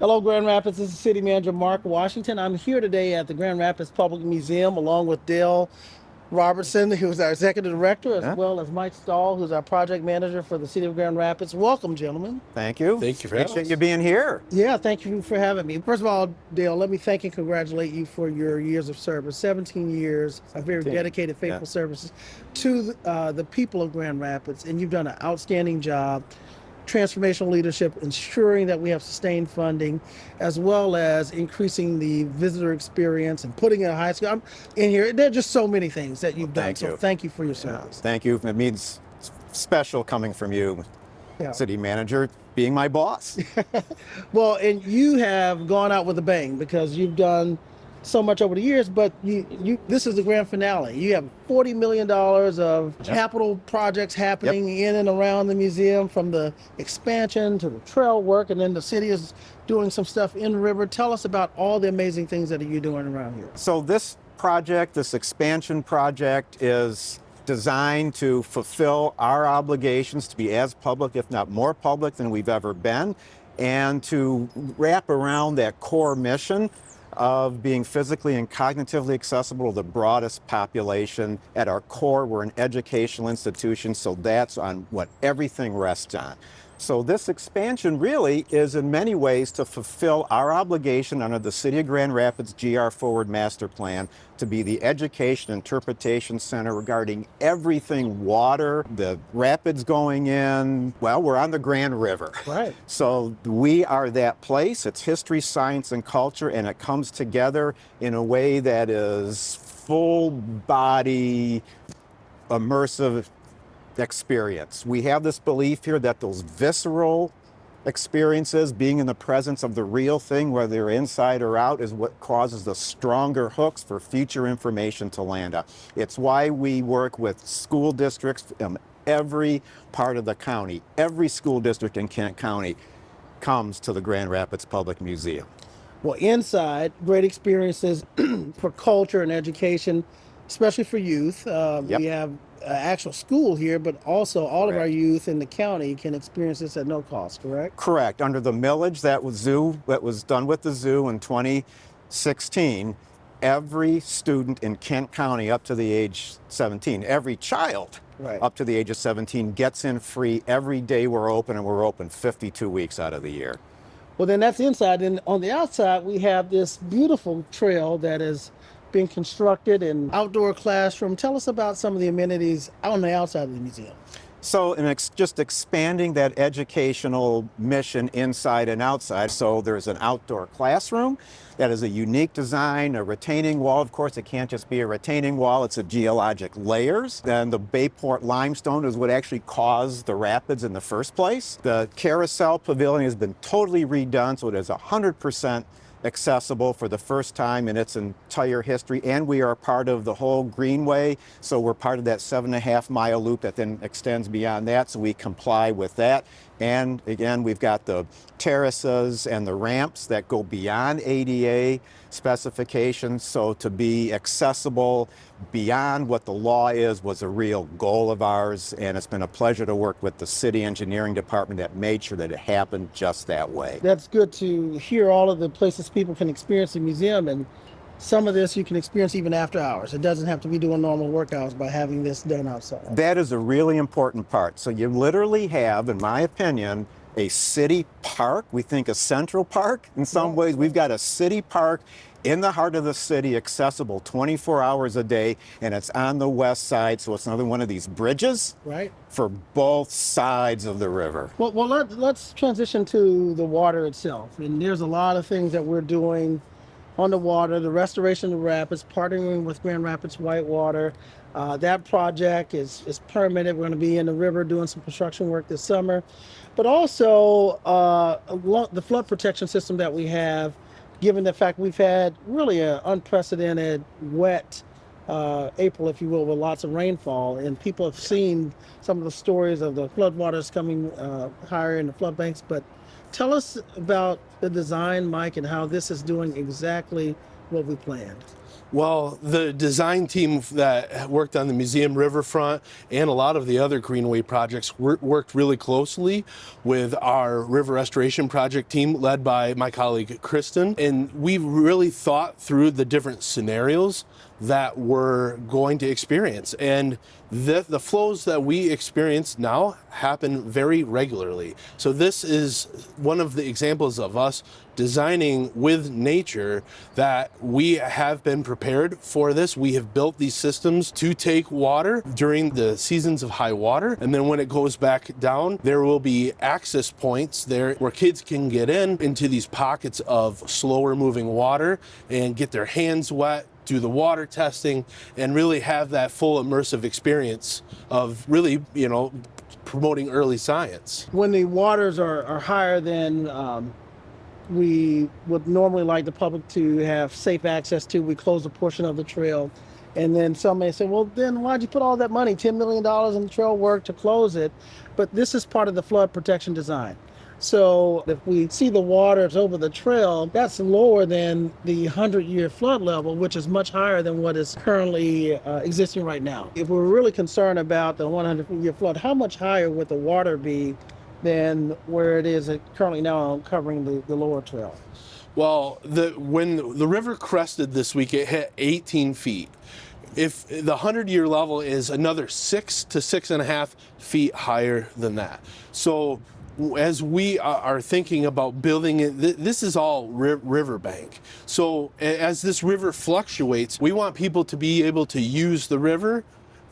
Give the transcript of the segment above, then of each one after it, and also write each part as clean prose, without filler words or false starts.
Hello, Grand Rapids. This is City Manager Mark Washington. I'm here today at the Grand Rapids Public Museum along with Dale Robertson, who's our Executive Director, as Yeah. well as Mike Stahl, who's our Project Manager for the City of Grand Rapids. Welcome, gentlemen. Thank you. Thank you for having Appreciate us. you being here. Yeah, thank you for having me. First of all, Dale, let me thank and congratulate you for your years of service. 17 years of very 17, dedicated, faithful yeah. services to the people of Grand Rapids, and you've done an outstanding job. Transformational leadership, ensuring that we have sustained funding, as well as increasing the visitor experience and putting in a high school. I'm in here. There are just so many things that you've done. Thank So you. thank you for your service. Thank you. It means special coming from you, Yeah. City Manager, being my boss. Well, and you have gone out with a bang because you've done so much over the years, but this is the grand finale. You have $40 million of capital projects happening in and around the museum, from the expansion to the trail work, and then the city is doing some stuff in the river. Tell us about all the amazing things that you're doing around here. So this project, this expansion project, is designed to fulfill our obligations to be as public, if not more public than we've ever been, and to wrap around that core mission of being physically and cognitively accessible to the broadest population. At our core, we're an educational institution, so that's on what everything rests on. So this expansion really is in many ways to fulfill our obligation under the City of Grand Rapids GR Forward Master Plan to be the education interpretation center regarding everything water, the rapids going in. Well, we're on the Grand River. Right. So we are that place. It's history, science, and culture, and it comes together in a way that is full body, immersive experience. We have this belief here that those visceral experiences, being in the presence of the real thing, whether you're inside or out, is what causes the stronger hooks for future information to land on. It's why we work with school districts in every part of the county. Every school district in Kent County comes to the Grand Rapids Public Museum. Well, inside, great experiences for culture and education, especially for youth. We have actual school here, but also all of our youth in the county can experience this at no cost, correct? Correct. Under the millage that was done with the zoo in 2016, every student in Kent County up to the age 17, every child up to the age of 17 gets in free every day we're open, and we're open 52 weeks out of the year. Well, then that's inside. And on the outside, we have this beautiful trail that is being constructed, and outdoor classroom. Tell us about some of the amenities on the outside of the museum. So just expanding that educational mission inside and outside. So there's an outdoor classroom that is a unique design, a retaining wall. Of course, it can't just be a retaining wall, it's a geologic layers. Then the Bayport limestone is what actually caused the rapids in the first place. The carousel pavilion has been totally redone, so it is 100% accessible for the first time in its entire history, and we are part of the whole Greenway, so we're part of that 7.5-mile loop that then extends beyond that, so we comply with that. And again, we've got the terraces and the ramps that go beyond ADA specifications, so to be accessible beyond what the law is was a real goal of ours, and it's been a pleasure to work with the city engineering department that made sure that it happened just that way. That's good to hear all of the places people can experience the museum, and some of this you can experience even after hours. It doesn't have to be doing normal work hours by having this done outside. That is a really important part. So you literally have, in my opinion, a city park. We think a central park in some ways. We've got a city park in the heart of the city, accessible 24 hours a day, and it's on the west side, so it's another one of these bridges for both sides of the river. Well, let's transition to the water itself. And there's a lot of things that we're doing on the water, the restoration of the rapids, partnering with Grand Rapids Whitewater. That project is permitted. We're going to be in the river doing some construction work this summer. But also the flood protection system that we have, given the fact we've had really an unprecedented wet April, if you will, with lots of rainfall. And people have seen some of the stories of the floodwaters coming higher in the flood banks. But tell us about the design, Mike, and how this is doing exactly what we planned. Well, the design team that worked on the museum Riverfront and a lot of the other Greenway projects worked really closely with our river restoration project team led by my colleague Kristen. And we really thought through the different scenarios that we're going to experience. And the flows that we experience now happen very regularly. So this is one of the examples of us designing with nature that we have been prepared for this. We have built these systems to take water during the seasons of high water. And then when it goes back down, there will be access points there where kids can get into these pockets of slower moving water and get their hands wet, do the water testing, and really have that full immersive experience of really, promoting early science. When the waters are higher than we would normally like the public to have safe access to, we close a portion of the trail. And then some may say, well, then why'd you put all that money, $10 million in the trail work to close it? But this is part of the flood protection design. So if we see the waters over the trail, that's lower than the 100-year flood level, which is much higher than what is currently existing right now. If we're really concerned about the 100-year flood, how much higher would the water be than where it is currently now covering the lower trail? Well, when the river crested this week, it hit 18 feet. If the 100-year level is another 6 to 6.5 feet higher than that. So as we are thinking about building it, this is all riverbank. So as this river fluctuates, we want people to be able to use the river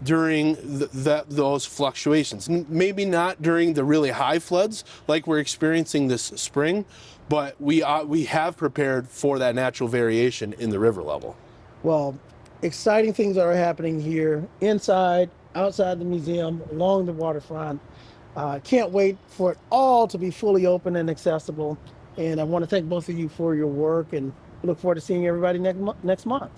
during those fluctuations. Maybe not during the really high floods like we're experiencing this spring, but we have prepared for that natural variation in the river level. Well, exciting things are happening here, inside, outside the museum, along the waterfront. Can't wait for it all to be fully open and accessible. And I want to thank both of you for your work and look forward to seeing everybody next month.